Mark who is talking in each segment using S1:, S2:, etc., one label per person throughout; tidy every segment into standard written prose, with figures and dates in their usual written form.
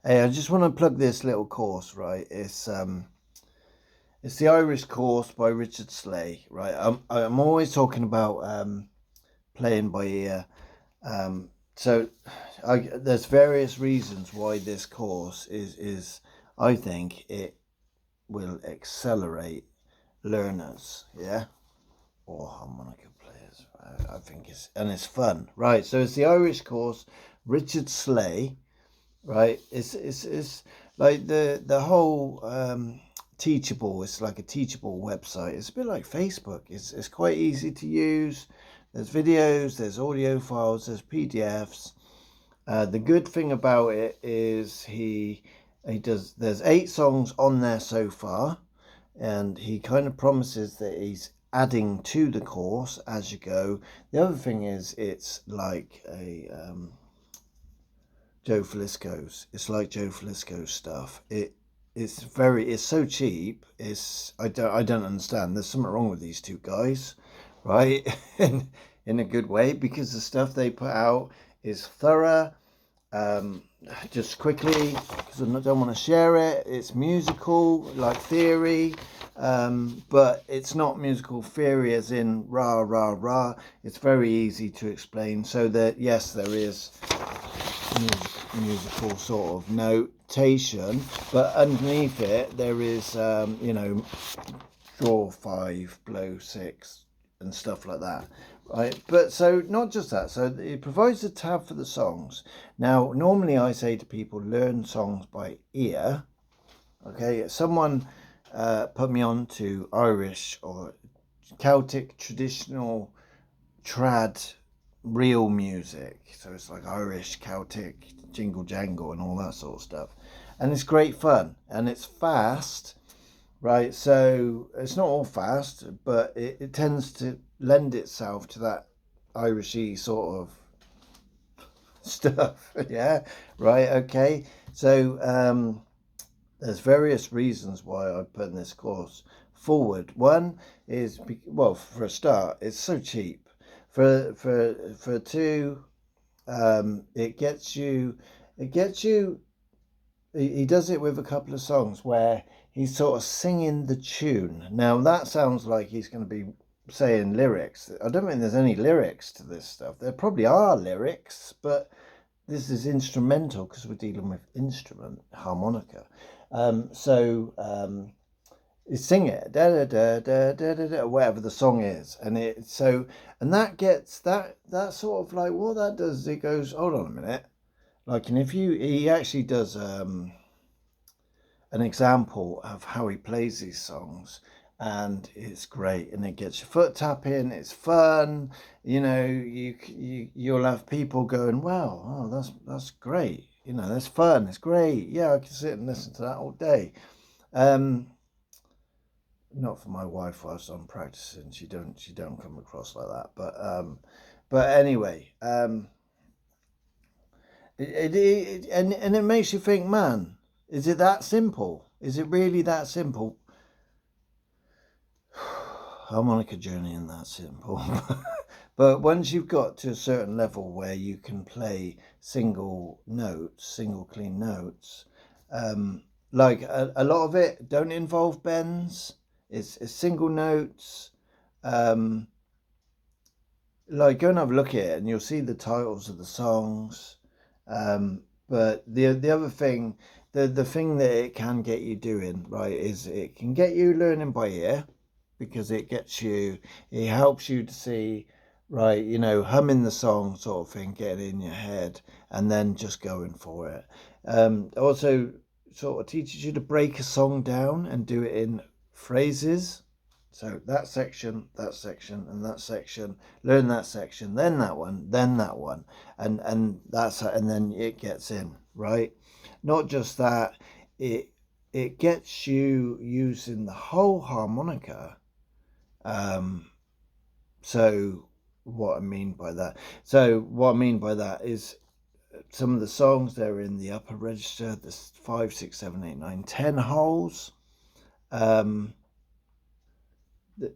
S1: Hey, I just want to plug this little course, right? It's the Irish Course by Richard Sleigh, right? I'm always talking about playing by ear. So there's various reasons why this course is I think it will accelerate learners, yeah, or harmonica players. I think it's fun, right? So it's the Irish Course, Richard Sleigh. Right, it's like the whole teachable. It's like a teachable website. It's a bit like Facebook. It's quite easy to use. There's videos, there's audio files, there's PDFs. The good thing about it is he does. There's 8 songs on there so far, and he kind of promises that he's adding to the course as you go. The other thing is it's like a Joe Flisco's. It's like Joe Flisco's stuff. It's so cheap. I don't understand. There's something wrong with these two guys, right? in a good way, because the stuff they put out is thorough. Just quickly, because I don't want to share it. It's musical, like theory, but it's not musical theory as in rah rah rah. It's very easy to explain. So that yes, there is musical sort of notation, but underneath it there is draw 5, blow 6 and stuff like that, right? But so not just that, so it provides a tab for the songs. Now normally I say to people, learn songs by ear. Okay, someone put me on to Irish or Celtic traditional trad real music, so it's like Irish, Celtic, jingle jangle and all that sort of stuff, and it's great fun and it's fast, right? So it's not all fast, but it tends to lend itself to that Irishy sort of stuff. Yeah, right, okay. So there's various reasons why I put in this course forward. One is, well, for a start, it's so cheap. For two, it gets you. He does it with a couple of songs where he's sort of singing the tune. Now that sounds like he's going to be saying lyrics. I don't think there's any lyrics to this stuff. There probably are lyrics, but this is instrumental because we're dealing with instrument harmonica. You sing it, da da da da da da da, whatever the song is, and that gets that sort of like what that does. It goes, hold on a minute, like, and if he actually does an example of how he plays these songs, and it's great, and it gets your foot tapping. It's fun, you'll have people going, wow, oh, that's great, that's fun, it's great, yeah, I can sit and listen to that all day. Not for my wife whilst I'm practicing. She don't come across like that. But anyway, and it makes you think, man, is it that simple? Is it really that simple? Harmonica journey isn't that simple. But once you've got to a certain level where you can play single clean notes, like a lot of it don't involve bends. It's single notes. Like, go and have a look at it and you'll see the titles of the songs. But the other thing, the thing that it can get you doing, right, is it can get you learning by ear, because it helps you to see, right, humming the song sort of thing, getting in your head, and then just going for it. Also sort of teaches you to break a song down and do it in phrases. So that section, and that section, learn that section, then that one, and then it gets in, right? Not just that, it gets you using the whole harmonica. So what I mean by that is some of the songs, they're in the upper register, the 5, 6, 7, 8, 9, 10 holes.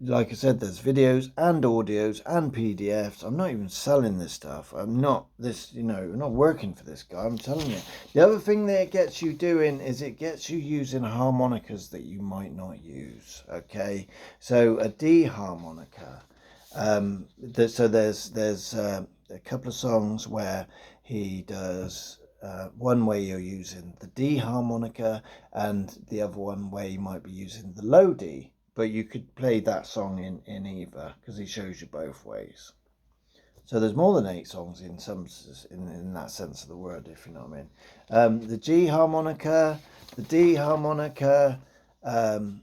S1: like I said, there's videos and audios and PDFs. I'm not even selling this stuff. I'm not working for this guy. I'm telling you. The other thing that it gets you doing is it gets you using harmonicas that you might not use. Okay, so a D harmonica. So there's a couple of songs where he does. One way you're using the D harmonica, and the other one where you might be using the low D. But you could play that song in either, because he shows you both ways. So there's more than 8 songs in that sense of the word, if you know what I mean. The G harmonica, the D harmonica, again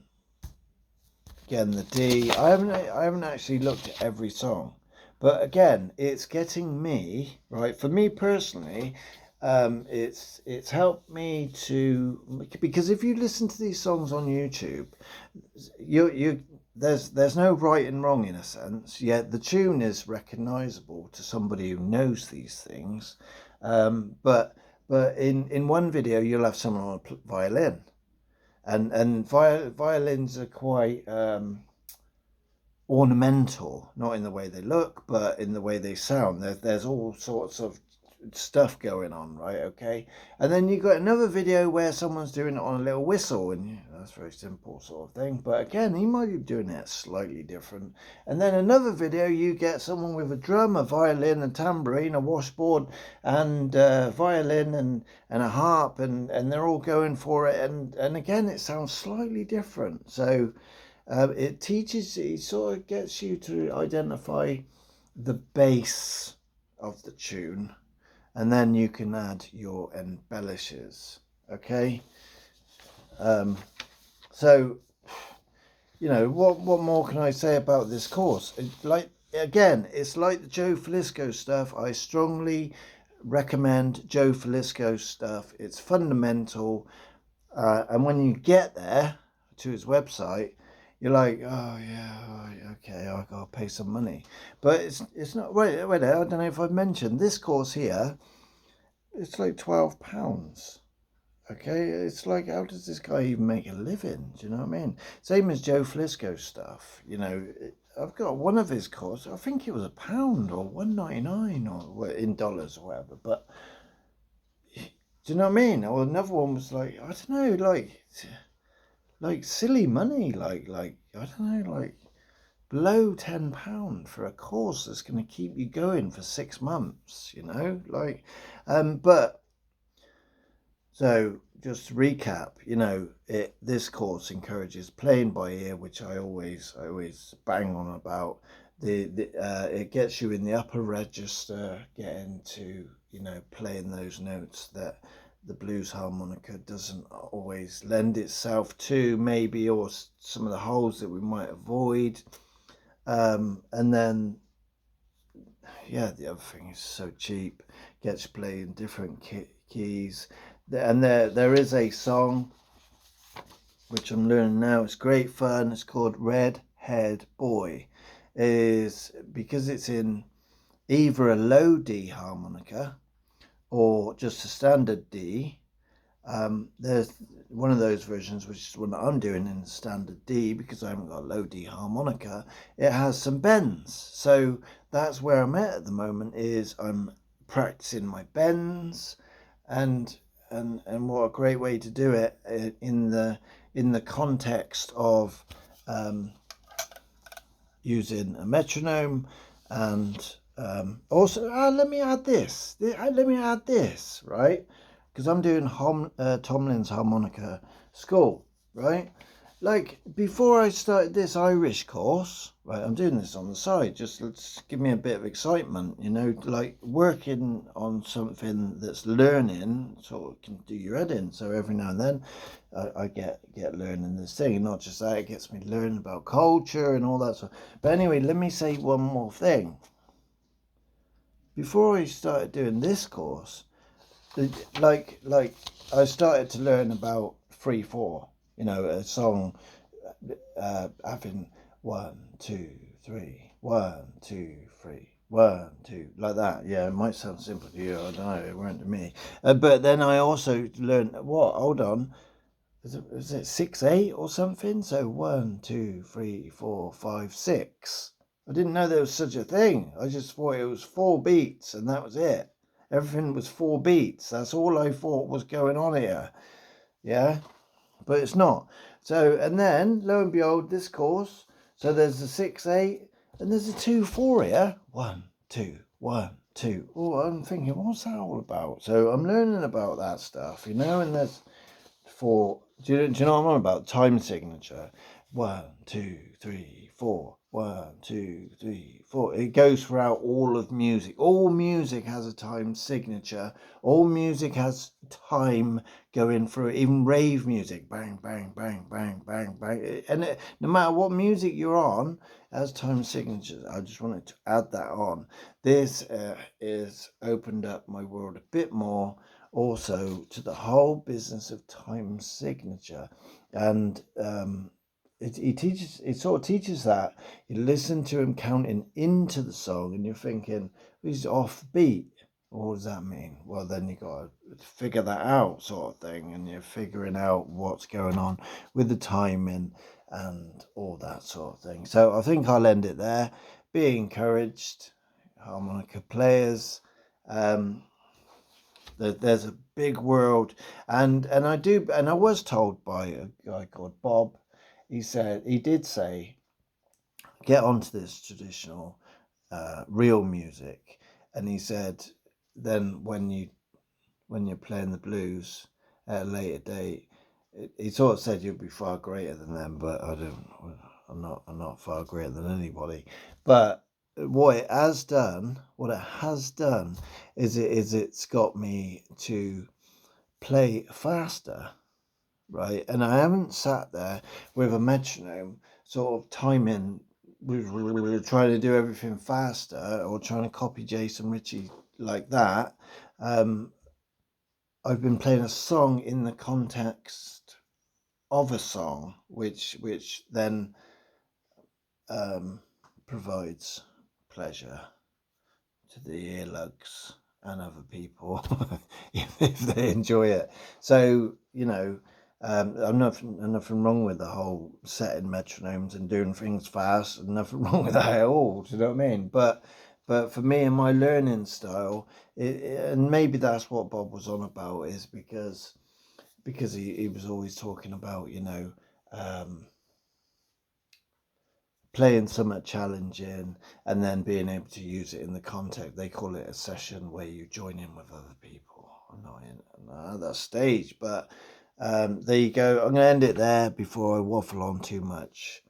S1: the D. I haven't actually looked at every song, but again, it's getting me right. For me personally, it's helped me to, because if you listen to these songs on YouTube, there's no right and wrong in a sense, yet the tune is recognizable to somebody who knows these things. But in one video you'll have someone on a violin, and violins are quite ornamental, not in the way they look, but in the way they sound. There's all sorts of stuff going on, right? Okay, and then you got another video where someone's doing it on a little whistle, and that's very simple sort of thing, but again, he might be doing it slightly different. And then another video you get someone with a drum, a violin, a tambourine, a washboard, and violin and a harp, and they're all going for it, and again it sounds slightly different. So it sort of gets you to identify the bass of the tune, and then you can add your embellishes. Okay, so what more can I say about this course? It's like the Joe Flisco stuff. I strongly recommend Joe Flisco stuff. It's fundamental, and when you get there to his website, you're like, oh yeah, okay, I gotta pay some money. But it's not. Wait, I don't know if I've mentioned this course here. It's like £12. Okay, it's like, how does this guy even make a living? Do you know what I mean? Same as Joe Flisco stuff. I've got one of his courses. I think it was £1 or $1.99 or in dollars or whatever. But do you know what I mean? Or another one was like, I don't know, like silly money, like I don't know, like below £10 for a course that's going to keep you going for 6 months, but so just to recap, this course encourages playing by ear, which I always bang on about. It gets you in the upper register, getting to playing those notes that the blues harmonica doesn't always lend itself to, maybe, or some of the holes that we might avoid. And then, the other thing is so cheap, gets you playing different keys. And there is a song which I'm learning now. It's great fun. It's called Red Haired Boy. Is because it's in either a low D harmonica or just a standard D. There's one of those versions, which is one that I'm doing in standard D, because I haven't got a low D harmonica. It has some bends, so that's where I'm at the moment. Is I'm practicing my bends, and what a great way to do it in the context of using a metronome, and also let me add this, right? Because I'm doing Tomlin's harmonica school, right? Like, before I started this Irish course, right, I'm doing this on the side, just let's give me a bit of excitement, like working on something that's learning, sort of can do your head in. So every now and then I get learning this thing, and not just that, it gets me learning about culture and all that stuff. But anyway, let me say one more thing. Before I started doing this course, like I started to learn about 3/4, a song having 1, 2, 3, 1, 2, 3, 1, 2, like that. Yeah, it might sound simple to you, I don't know, it weren't to me. But then I also learned, hold on, is it 6/8 or something? So 1, 2, 3, 4, 5, 6. I didn't know there was such a thing. I just thought it was 4 beats and that was it. Everything was 4 beats. That's all I thought was going on here. Yeah, but it's not. So, and then lo and behold, this course. So there's a 6/8 and there's a 2/4 here. 1, 2, 1, 2. Oh, I'm thinking, what's that all about? So I'm learning about that stuff, and there's 4. Do you know what I'm on about? Time signature. 1, 2, 3, 4. 1, 2, 3, 4. It goes throughout all of music. All music has a time signature. All music has time going through it. Even rave music. Bang, bang, bang, bang, bang, bang. And no matter what music you're on, it has time signatures. I just wanted to add that on. This is opened up my world a bit more also to the whole business of time signature, and it sort of teaches that. You listen to him counting into the song and you're thinking, he's off beat. What does that mean? Well, then you got to figure that out, sort of thing, and you're figuring out what's going on with the timing and all that sort of thing. So I think I'll end it there. Be encouraged, harmonica players. There's a big world, and I was told by a guy called Bob. He did say, get onto this traditional, real music, and he said, then when you're playing the blues at a later date, he sort of said you'll be far greater than them, but I'm not far greater than anybody, but what it has done is it's got me to play faster, right? And I haven't sat there with a metronome sort of timing, we're trying to do everything faster or trying to copy Jason Ritchie like that. I've been playing a song in the context of a song, which then provides pleasure to the earlugs and other people if they enjoy it. So I'm nothing wrong with the whole setting metronomes and doing things fast, and nothing wrong with that at all. Do you know what I mean? But for me and my learning style, and maybe that's what Bob was on about, is because he was always talking about playing something challenging and then being able to use it in the context. They call it a session where you join in with other people. I'm not at that stage, but there you go. I'm going to end it there before I waffle on too much.